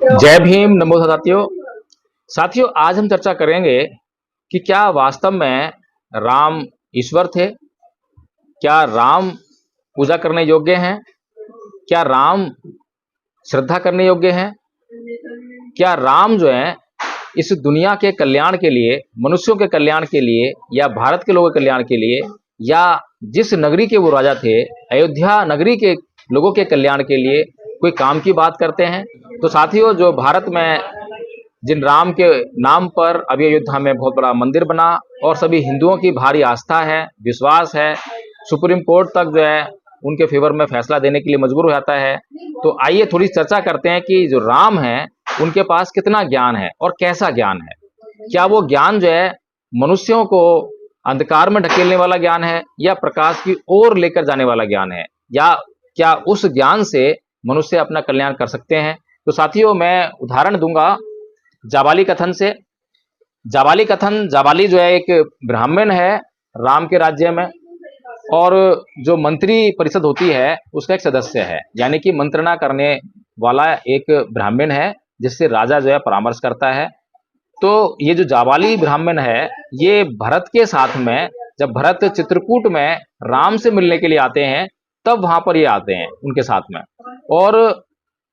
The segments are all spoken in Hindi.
जय भीम। नमो साथियों। आज हम चर्चा करेंगे कि क्या वास्तव में राम ईश्वर थे? क्या राम पूजा करने योग्य हैं? क्या राम श्रद्धा करने योग्य हैं? क्या राम जो है इस दुनिया के कल्याण के लिए, मनुष्यों के कल्याण के लिए, या भारत के लोगों के कल्याण के लिए, या जिस नगरी के वो राजा थे, अयोध्या नगरी के लोगों के कल्याण के लिए कोई काम की बात करते हैं? तो साथियों, जो भारत में जिन राम के नाम पर अभी अयोध्या में बहुत बड़ा मंदिर बना और सभी हिंदुओं की भारी आस्था है, विश्वास है, सुप्रीम कोर्ट तक जो है उनके फेवर में फैसला देने के लिए मजबूर हो जाता है। तो आइए थोड़ी चर्चा करते हैं कि जो राम है उनके पास कितना ज्ञान है और कैसा ज्ञान है। क्या वो ज्ञान जो है मनुष्यों को अंधकार में ढकेलने वाला ज्ञान है, या प्रकाश की ओर लेकर जाने वाला ज्ञान है, या क्या उस ज्ञान से मनुष्य अपना कल्याण कर सकते हैं? तो साथियों, मैं उदाहरण दूंगा जाबाली कथन से। जाबाली जो है एक ब्राह्मण है राम के राज्य में, और जो मंत्री परिषद होती है उसका एक सदस्य है, यानी कि मंत्रणा करने वाला एक ब्राह्मण है जिससे राजा जो है परामर्श करता है। तो ये जो जाबाली ब्राह्मण है, ये भरत के साथ में, जब भरत चित्रकूट में राम से मिलने के लिए आते हैं तब वहां पर ये आते हैं उनके साथ में, और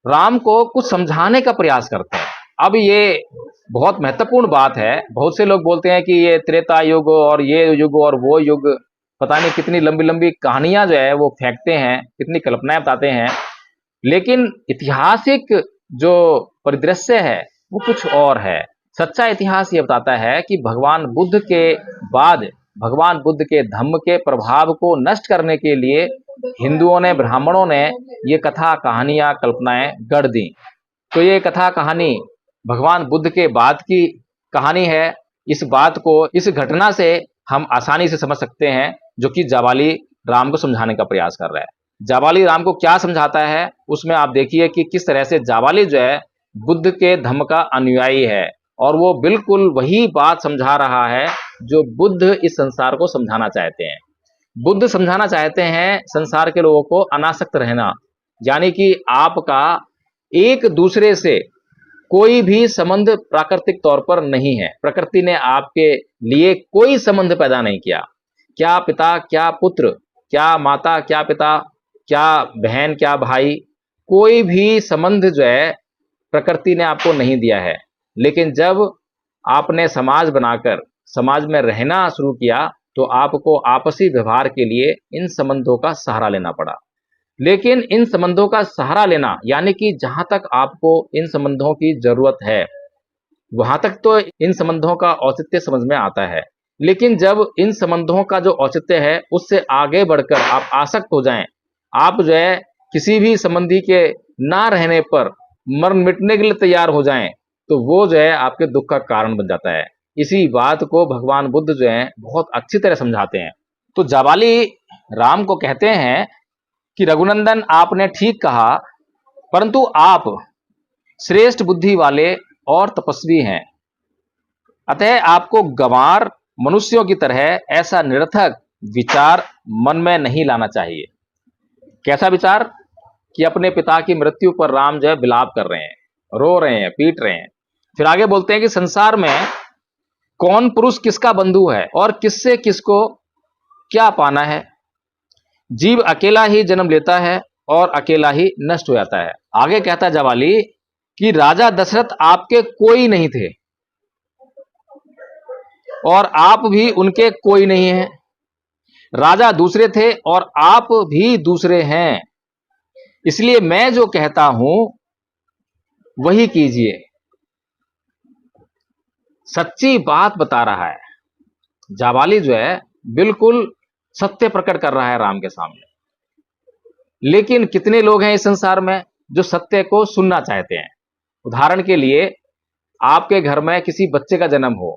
राम को कुछ समझाने का प्रयास करते हैं। अब ये बहुत महत्वपूर्ण बात है। बहुत से लोग बोलते हैं कि ये त्रेता युग और ये युग और वो युग, पता नहीं कितनी लंबी लंबी कहानियां जो है वो फेंकते हैं, कितनी कल्पनाएं बताते हैं, लेकिन ऐतिहासिक जो परिदृश्य है वो कुछ और है। सच्चा इतिहास ये बताता है कि भगवान बुद्ध के बाद, भगवान बुद्ध के धम्म के प्रभाव को नष्ट करने के लिए हिंदुओं ने, ब्राह्मणों ने ये कथा कहानियां कल्पनाएं गढ़ दी। तो ये कथा कहानी भगवान बुद्ध के बाद की कहानी है। इस बात को, इस घटना से हम आसानी से समझ सकते हैं, जो कि जाबाली राम को समझाने का प्रयास कर रहा है। जाबाली राम को क्या समझाता है उसमें आप देखिए कि किस तरह से जाबाली जो है बुद्ध के धम्म का अनुयायी है, और वो बिल्कुल वही बात समझा रहा है जो बुद्ध इस संसार को समझाना चाहते हैं। बुद्ध समझाना चाहते हैं संसार के लोगों को अनासक्त रहना, यानी कि आपका एक दूसरे से कोई भी संबंध प्राकृतिक तौर पर नहीं है। प्रकृति ने आपके लिए कोई संबंध पैदा नहीं किया। क्या पिता क्या पुत्र, क्या माता क्या पिता, क्या बहन क्या भाई, कोई भी संबंध जो है प्रकृति ने आपको नहीं दिया है। लेकिन जब आपने समाज बनाकर समाज में रहना शुरू किया तो आपको आपसी व्यवहार के लिए इन संबंधों का सहारा लेना पड़ा। लेकिन इन संबंधों का सहारा लेना, यानी कि जहां तक आपको इन संबंधों की जरूरत है वहां तक तो इन संबंधों का औचित्य समझ में आता है। लेकिन जब इन संबंधों का जो औचित्य है उससे आगे बढ़कर आप आसक्त हो जाएं, आप जो है किसी भी संबंधी के ना रहने पर मर मिटने के लिए तैयार हो जाएं, तो वो जो है आपके दुख का कारण बन जाता है। इसी बात को भगवान बुद्ध जो है बहुत अच्छी तरह समझाते हैं। तो जाबाली राम को कहते हैं कि रघुनंदन, आपने ठीक कहा, परंतु आप श्रेष्ठ बुद्धि वाले और तपस्वी हैं, अतः आपको गंवार मनुष्यों की तरह ऐसा निरर्थक विचार मन में नहीं लाना चाहिए। कैसा विचार? कि अपने पिता की मृत्यु पर राम जो है विलाप कर रहे हैं, रो रहे हैं, पीट रहे हैं। फिर आगे बोलते हैं कि संसार में कौन पुरुष किसका बंधु है और किससे किसको क्या पाना है। जीव अकेला ही जन्म लेता है और अकेला ही नष्ट हो जाता है। आगे कहता जाबाली कि राजा दशरथ आपके कोई नहीं थे और आप भी उनके कोई नहीं हैं। राजा दूसरे थे और आप भी दूसरे हैं, इसलिए मैं जो कहता हूं वही कीजिए। सच्ची बात बता रहा है जाबाली, जो है बिल्कुल सत्य प्रकट कर रहा है राम के सामने। लेकिन कितने लोग हैं इस संसार में जो सत्य को सुनना चाहते हैं? उदाहरण के लिए, आपके घर में किसी बच्चे का जन्म हो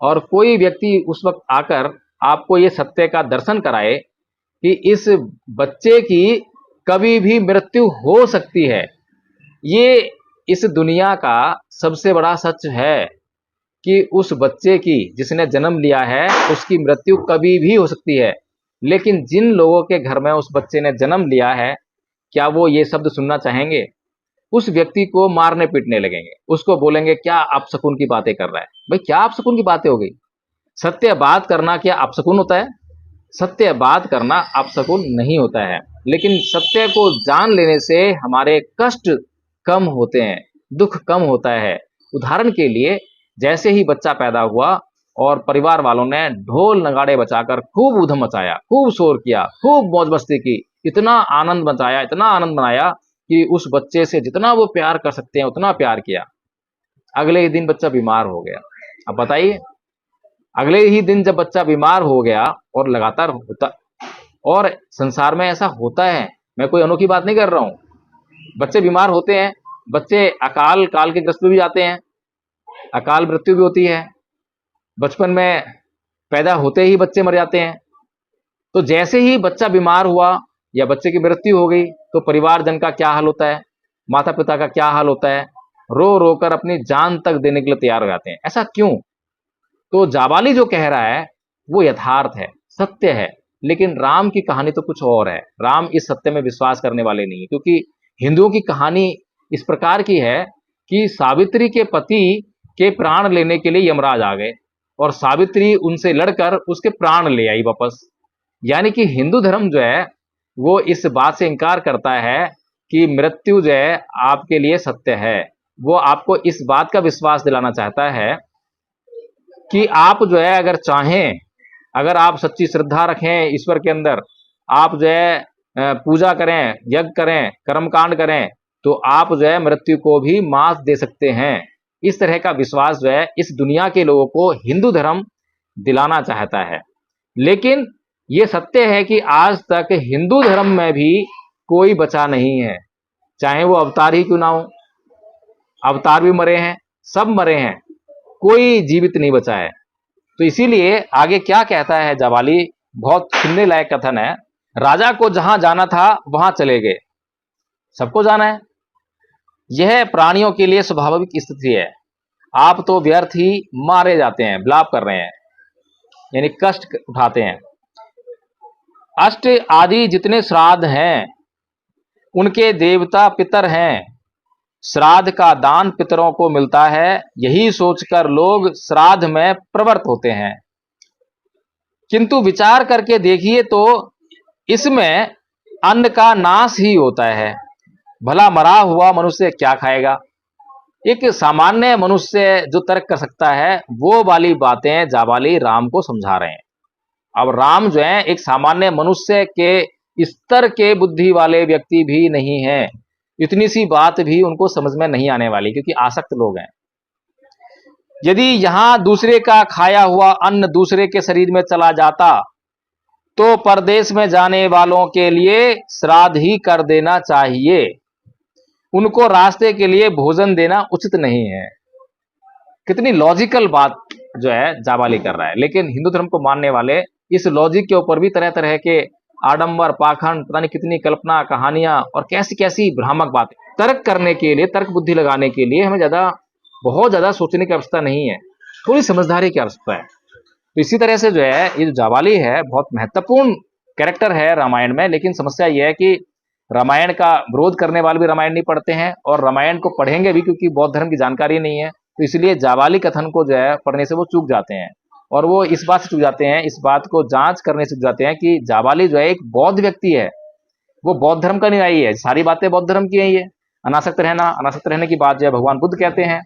और कोई व्यक्ति उस वक्त आकर आपको यह सत्य का दर्शन कराए कि इस बच्चे की कभी भी मृत्यु हो सकती है। ये इस दुनिया का सबसे बड़ा सच है कि उस बच्चे की, जिसने जन्म लिया है, उसकी मृत्यु कभी भी हो सकती है। लेकिन जिन लोगों के घर में उस बच्चे ने जन्म लिया है, क्या वो ये शब्द सुनना चाहेंगे? उस व्यक्ति को मारने पीटने लगेंगे, उसको बोलेंगे क्या अपशकुन की बातें कर रहा है। भाई क्या अपशकुन की बातें हो गई? सत्य बात करना क्या अपशकुन होता है? सत्य बात करना अपशकुन नहीं होता है, लेकिन सत्य को जान लेने से हमारे कष्ट कम होते हैं, दुख कम होता है। उदाहरण के लिए जैसे ही बच्चा पैदा हुआ और परिवार वालों ने ढोल नगाड़े बजाकर खूब ऊधम मचाया, खूब शोर किया, खूब मौज मस्ती की, इतना आनंद मचाया, इतना आनंद मनाया कि उस बच्चे से जितना वो प्यार कर सकते हैं उतना प्यार किया। अगले ही दिन बच्चा बीमार हो गया। अब बताइए, अगले ही दिन जब बच्चा बीमार हो गया और लगातार होता, और संसार में ऐसा होता है, मैं कोई अनोखी बात नहीं कर रहा हूं, बच्चे बीमार होते हैं, बच्चे अकाल काल के ग्रस्त में भी जाते हैं, अकाल मृत्यु भी होती है, बचपन में पैदा होते ही बच्चे मर जाते हैं। तो जैसे ही बच्चा बीमार हुआ या बच्चे की मृत्यु हो गई तो परिवारजन का क्या हाल होता है, माता पिता का क्या हाल होता है, रो रो कर अपनी जान तक देने के लिए तैयार हो जाते हैं। ऐसा क्यों? तो जाबाली जो कह रहा है वो यथार्थ है, सत्य है, लेकिन राम की कहानी तो कुछ और है। राम इस सत्य में विश्वास करने वाले नहीं, क्योंकि हिंदुओं की कहानी इस प्रकार की है कि सावित्री के पति के प्राण लेने के लिए यमराज आ गए और सावित्री उनसे लड़कर उसके प्राण ले आई वापस। यानी कि हिंदू धर्म जो है वो इस बात से इनकार करता है कि मृत्यु जो है आपके लिए सत्य है। वो आपको इस बात का विश्वास दिलाना चाहता है कि आप जो है अगर चाहें, अगर आप सच्ची श्रद्धा रखें ईश्वर के अंदर, आप जो है पूजा करें, यज्ञ करें, कर्मकांड करें, तो आप जो है मृत्यु को भी मात दे सकते हैं। इस तरह का विश्वास जो है इस दुनिया के लोगों को हिंदू धर्म दिलाना चाहता है। लेकिन ये सत्य है कि आज तक हिंदू धर्म में भी कोई बचा नहीं है, चाहे वो अवतार ही क्यों ना हो। अवतार भी मरे हैं, सब मरे हैं, कोई जीवित नहीं बचा है। तो इसीलिए आगे क्या कहता है जाबाली, बहुत सुनने लायक कथन है। राजा को जहां जाना था वहां चले गए, सबको जाना है, यह प्राणियों के लिए स्वाभाविक स्थिति है। आप तो व्यर्थ ही मारे जाते हैं, विलाप कर रहे हैं, यानी कष्ट उठाते हैं। अष्ट आदि जितने श्राद्ध हैं उनके देवता पितर हैं, श्राद्ध का दान पितरों को मिलता है, यही सोचकर लोग श्राद्ध में प्रवृत्त होते हैं। किंतु विचार करके देखिए तो इसमें अन्न का नाश ही होता है। भला मरा हुआ मनुष्य क्या खाएगा? एक सामान्य मनुष्य जो तर्क कर सकता है वो वाली बातें जाबाली राम को समझा रहे हैं। अब राम जो है एक सामान्य मनुष्य के स्तर के बुद्धि वाले व्यक्ति भी नहीं है, इतनी सी बात भी उनको समझ में नहीं आने वाली, क्योंकि आसक्त लोग हैं। यदि यहां दूसरे का खाया हुआ अन्न दूसरे के शरीर में चला जाता तो परदेश में जाने वालों के लिए श्राद्ध ही कर देना चाहिए, उनको रास्ते के लिए भोजन देना उचित नहीं है। कितनी लॉजिकल बात जो है जाबाली कर रहा है। लेकिन हिंदू धर्म को मानने वाले इस लॉजिक के ऊपर भी तरह तरह के आडंबर, पाखंड, पता नहीं कितनी कल्पना कहानियां और कैसी कैसी भ्रामक बातें तर्क करने के लिए, तर्क बुद्धि लगाने के लिए हमें बहुत ज्यादा सोचने की आवश्यकता नहीं है, थोड़ी समझदारी की आवश्यकता है। तो इसी तरह से जो है ये जो जाबाली है बहुत महत्वपूर्ण कैरेक्टर है रामायण में। लेकिन समस्या यह है कि रामायण का विरोध करने वाले भी रामायण नहीं पढ़ते हैं और रामायण को पढ़ेंगे भी क्योंकि बौद्ध धर्म की जानकारी नहीं है। तो इसलिए जाबाली कथन को जो है पढ़ने से वो चूक जाते हैं, और वो इस बात से चूक जाते हैं, इस बात को जांच करने से चूक जाते हैं कि जाबाली जो है एक बौद्ध व्यक्ति है, वो बौद्ध धर्म का अनुयायी है। सारी बातें बौद्ध धर्म की है। ये अनासक्त रहने की बात जो है भगवान बुद्ध कहते हैं।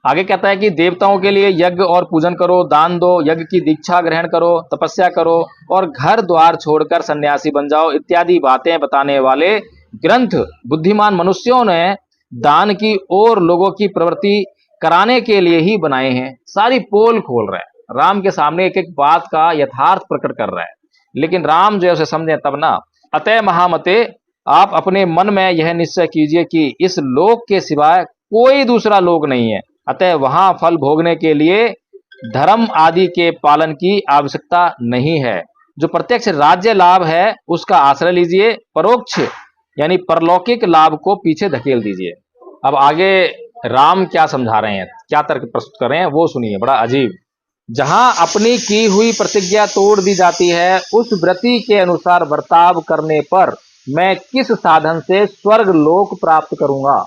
आगे कहता है कि देवताओं के लिए यज्ञ और पूजन करो, दान दो, यज्ञ की दीक्षा ग्रहण करो, तपस्या करो और घर द्वार छोड़कर सन्यासी बन जाओ, इत्यादि बातें बताने वाले ग्रंथ बुद्धिमान मनुष्यों ने दान की और लोगों की प्रवृत्ति कराने के लिए ही बनाए हैं। सारी पोल खोल रहा है, राम के सामने एक एक बात का यथार्थ प्रकट कर रहा है। लेकिन राम जो है उसे समझे तब ना। अतः महामते, आप अपने मन में यह निश्चय कीजिए कि इस लोक के सिवाय कोई दूसरा लोक नहीं है, अतः वहां फल भोगने के लिए धर्म आदि के पालन की आवश्यकता नहीं है। जो प्रत्यक्ष राज्य लाभ है उसका आश्रय लीजिए, परोक्ष यानी परलौकिक लाभ को पीछे धकेल दीजिए। अब आगे राम क्या समझा रहे हैं, क्या तर्क प्रस्तुत कर रहे हैं वो सुनिए, बड़ा अजीब। जहां अपनी की हुई प्रतिज्ञा तोड़ दी जाती है उस व्रति के अनुसार बर्ताव करने पर मैं किस साधन से स्वर्ग लोक प्राप्त करूंगा?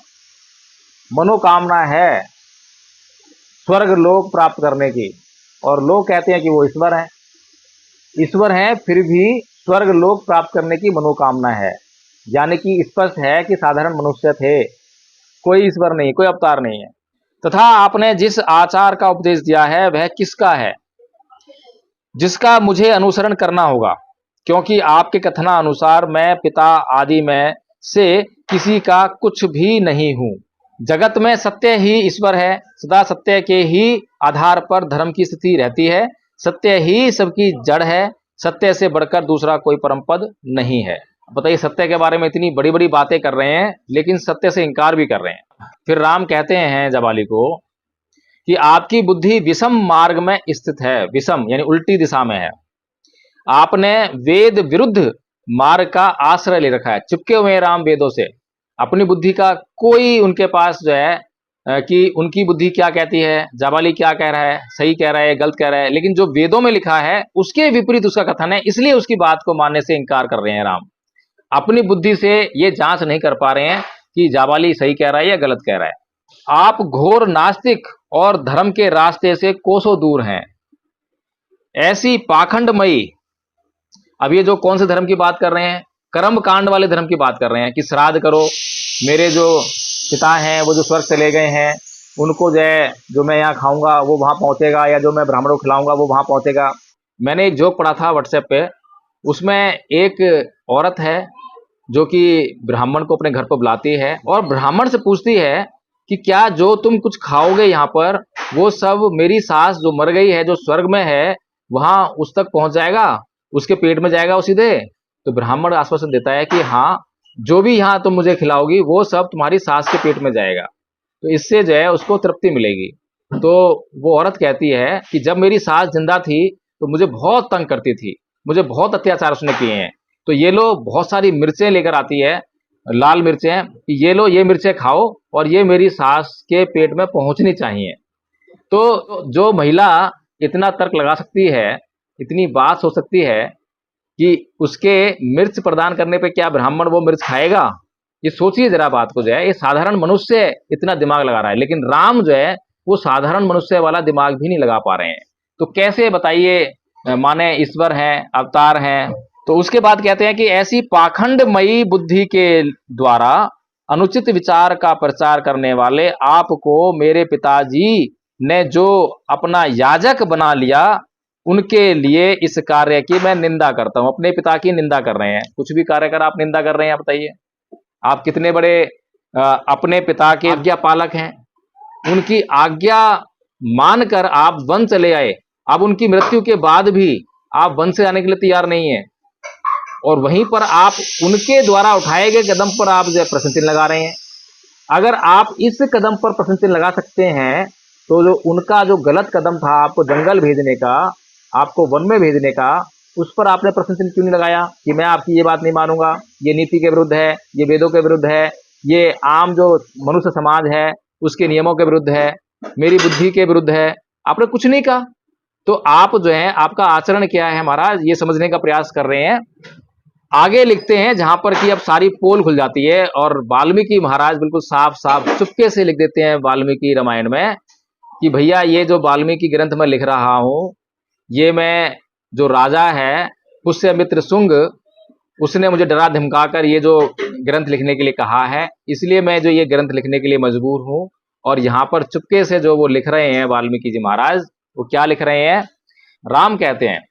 मनोकामना है स्वर्ग लोक प्राप्त करने की, और लोग कहते हैं कि वो ईश्वर हैं, फिर भी स्वर्ग लोक प्राप्त करने की मनोकामना है। यानी कि स्पष्ट है कि साधारण मनुष्य थे, कोई ईश्वर नहीं, कोई अवतार नहीं है। तथा आपने जिस आचार का उपदेश दिया है वह किसका है, जिसका मुझे अनुसरण करना होगा, क्योंकि आपके कथनानुसार मैं पिता आदि में से किसी का कुछ भी नहीं हूं। जगत में सत्य ही ईश्वर है, सदा सत्य के ही आधार पर धर्म की स्थिति रहती है, सत्य ही सबकी जड़ है, सत्य से बढ़कर दूसरा कोई परम पद नहीं है। बताइए, सत्य के बारे में इतनी बड़ी बड़ी बातें कर रहे हैं लेकिन सत्य से इनकार भी कर रहे हैं। फिर राम कहते हैं जाबाली को कि आपकी बुद्धि विषम मार्ग में स्थित है। विषम यानी उल्टी दिशा में है। आपने वेद विरुद्ध मार्ग का आश्रय ले रखा है, चिपके हुए हैं राम वेदों से। अपनी बुद्धि का कोई उनके पास जो है कि उनकी बुद्धि क्या कहती है, जाबाली क्या कह रहा है, सही कह रहा है, गलत कह रहा है, लेकिन जो वेदों में लिखा है उसके विपरीत उसका कथन है, इसलिए उसकी बात को मानने से इनकार कर रहे हैं राम। अपनी बुद्धि से ये जांच नहीं कर पा रहे हैं कि जाबाली सही कह रहा है या गलत कह रहा है। आप घोर नास्तिक और धर्म के रास्ते से कोसों दूर हैं। ऐसी पाखंडमयी, अब ये जो कौन से धर्म की बात कर रहे हैं, कर्म कांड वाले धर्म की बात कर रहे हैं कि श्राद्ध करो, मेरे जो पिता हैं वो जो स्वर्ग चले गए हैं उनको जो है जो मैं यहाँ खाऊंगा वो वहां पहुंचेगा, या जो मैं ब्राह्मणों को खिलाऊंगा वो वहां पहुंचेगा। मैंने एक जोक पढ़ा था व्हाट्सएप पे, उसमें एक औरत है जो कि ब्राह्मण को अपने घर पर बुलाती है और ब्राह्मण से पूछती है कि क्या जो तुम कुछ खाओगे यहाँ पर वो सब मेरी सास जो मर गई है जो स्वर्ग में है वहां उस तक पहुंच जाएगा, उसके पेट में जाएगा वो सीधे। तो ब्राह्मण आश्वासन देता है कि हाँ, जो भी यहाँ तुम मुझे खिलाओगी वो सब तुम्हारी सास के पेट में जाएगा, तो इससे जो है उसको तृप्ति मिलेगी। तो वो औरत कहती है कि जब मेरी सास जिंदा थी तो मुझे बहुत तंग करती थी, मुझे बहुत अत्याचार उसने किए हैं, तो ये लो बहुत सारी मिर्चें लेकर आती है, लाल मिर्चें, ये लो ये मिर्चें खाओ और ये मेरी सास के पेट में पहुंचनी चाहिए। तो जो महिला इतना तर्क लगा सकती है, इतनी बात सोच सकती है कि उसके मिर्च प्रदान करने पे क्या ब्राह्मण वो मिर्च खाएगा? ये सोचिए जरा बात को, जो है ये साधारण मनुष्य इतना दिमाग लगा रहा है, लेकिन राम जो है वो साधारण मनुष्य वाला दिमाग भी नहीं लगा पा रहे हैं। तो कैसे बताइए माने ईश्वर हैं, अवतार हैं। तो उसके बाद कहते हैं कि ऐसी पाखंडमयी बुद्धि के द्वारा अनुचित विचार का प्रचार करने वाले आपको मेरे पिताजी ने जो अपना याजक बना लिया, उनके लिए इस कार्य की मैं निंदा करता हूं। अपने पिता की निंदा कर रहे हैं, कुछ भी कार्य कर आप निंदा कर रहे हैं। बताइए आप कितने बड़े अपने पिता के आज्ञा पालक हैं, उनकी आज्ञा मानकर आप वन चले आए, अब उनकी मृत्यु के बाद भी आप वन से आने के लिए तैयार नहीं है, और वहीं पर आप उनके द्वारा उठाए गए कदम पर आप जो प्रश्न चिन्ह लगा रहे हैं। अगर आप इस कदम पर प्रश्न चिन्ह लगा सकते हैं तो जो उनका जो गलत कदम था आपको जंगल भेजने का, आपको वन में भेजने का, उस पर आपने प्रश्न चिन्ह क्यों नहीं लगाया कि मैं आपकी ये बात नहीं मानूंगा, ये नीति के विरुद्ध है, ये वेदों के विरुद्ध है, ये आम जो मनुष्य समाज है उसके नियमों के विरुद्ध है, मेरी बुद्धि के विरुद्ध है। आपने कुछ नहीं कहा। तो आप जो है आपका आचरण क्या है महाराज, ये समझने का प्रयास कर रहे हैं। आगे लिखते हैं जहां पर कि अब सारी पोल खुल जाती है और वाल्मीकि महाराज बिल्कुल साफ साफ चुपके से लिख देते हैं वाल्मीकि रामायण में कि भैया ये जो वाल्मीकि ग्रंथ में लिख रहा हूं, ये मैं जो राजा है पुष्यमित्र शुंग, उसने मुझे डरा धमकाकर ये जो ग्रंथ लिखने के लिए कहा है, इसलिए मैं जो ये ग्रंथ लिखने के लिए मजबूर हूं। और यहाँ पर चुपके से जो वो लिख रहे हैं वाल्मीकि जी महाराज, वो क्या लिख रहे हैं? राम कहते हैं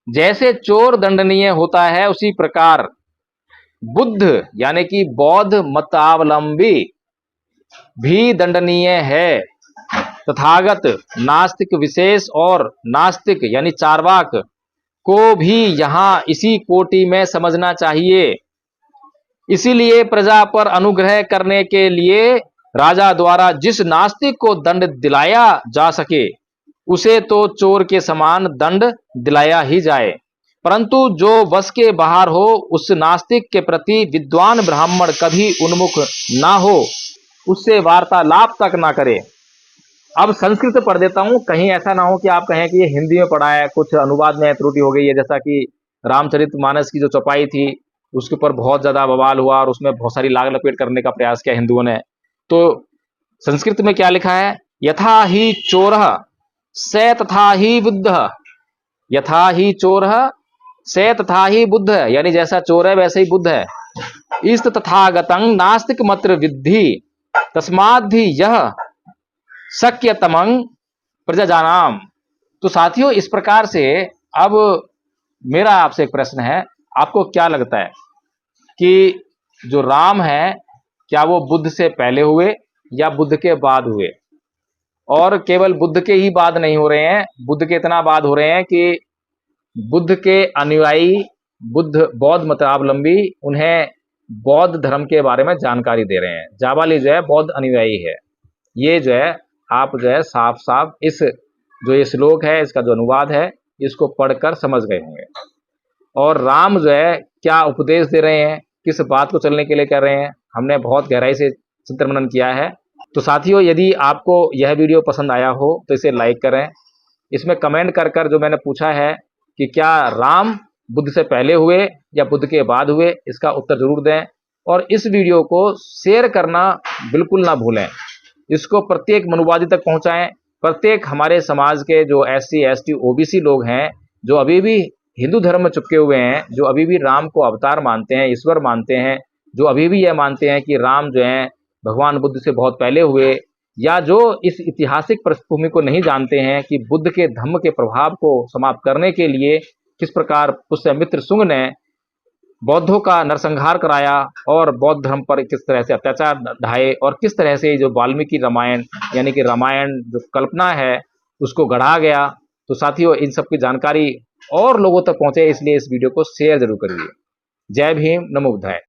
जैसे चोर दंडनीय होता है उसी प्रकार बुद्ध यानी कि बौद्ध मतावलंबी भी दंडनीय है। तथागत नास्तिक विशेष और नास्तिक यानी चार्वाक को भी यहां इसी कोटि में समझना चाहिए। इसीलिए प्रजा पर अनुग्रह करने के लिए राजा द्वारा जिस नास्तिक को दंड दिलाया जा सके उसे तो चोर के समान दंड दिलाया ही जाए, परंतु जो वश के बाहर हो उस नास्तिक के प्रति विद्वान ब्राह्मण कभी उन्मुख ना हो, उससे वार्तालाप तक ना करे। अब संस्कृत पढ़ देता हूं, कहीं ऐसा ना हो कि आप कहें कि ये हिंदी में पढ़ा है, कुछ अनुवाद में त्रुटि हो गई है। जैसा कि रामचरितमानस की जो चौपाई थी उसके ऊपर बहुत ज्यादा बवाल हुआ और उसमें बहुत सारी लाग लपेट करने का प्रयास किया हिंदुओं ने। तो संस्कृत में क्या लिखा है, यथा ही चोरः से तथा ही बुद्धः, यथा ही चोरः से तथा ही बुद्ध, यानी जैसा चोर है वैसे ही बुद्ध है। इस्त तथागतं नास्तिक मत्र विद्धि तस्माद्धि यह शक्यतमं प्रजानाम। तो साथियों, इस प्रकार से अब मेरा आपसे एक प्रश्न है, आपको क्या लगता है कि जो राम है क्या वो बुद्ध से पहले हुए या बुद्ध के बाद हुए? और केवल बुद्ध के ही बाद नहीं हो रहे हैं, बुद्ध के इतना बाद हो रहे हैं कि बुद्ध के अनुयायी, बुद्ध बौद्ध मतावलंबी उन्हें बौद्ध धर्म के बारे में जानकारी दे रहे हैं। जाबाली जो है बौद्ध अनुयायी है। ये जो है आप जो है साफ साफ इस जो ये श्लोक है, इसका जो अनुवाद है, इसको पढ़कर समझ गए होंगे। और राम जो है क्या उपदेश दे रहे हैं, किस बात को चलने के लिए कर रहे हैं, हमने बहुत गहराई से चिंतन मनन किया है। तो साथियों, यदि आपको यह वीडियो पसंद आया हो तो इसे लाइक करें। इसमें कमेंट कर कर जो मैंने पूछा है कि क्या राम बुद्ध से पहले हुए या बुद्ध के बाद हुए, इसका उत्तर जरूर दें। और इस वीडियो को शेयर करना बिल्कुल ना भूलें। इसको प्रत्येक मनुवादी तक पहुंचाएं। प्रत्येक हमारे समाज के जो SC ST OBC लोग हैं, जो अभी भी हिंदू धर्म में चिपके हुए हैं, जो अभी भी राम को अवतार मानते हैं, ईश्वर मानते हैं, जो अभी भी यह मानते हैं कि राम जो है भगवान बुद्ध से बहुत पहले हुए, या जो इस ऐतिहासिक पृष्ठभूमि को नहीं जानते हैं कि बुद्ध के धम्म के प्रभाव को समाप्त करने के लिए किस प्रकार पुष्यमित्र शुंग ने बौद्धों का नरसंहार कराया और बौद्ध धर्म पर किस तरह से अत्याचार ढाए, और किस तरह से जो वाल्मीकि रामायण यानी कि रामायण जो कल्पना है उसको गढ़ा गया। तो साथियों, इन सब की जानकारी और लोगों तक पहुंचे, इसलिए इस वीडियो को शेयर जरूर करिए। जय भीम, नमो बुद्धाय।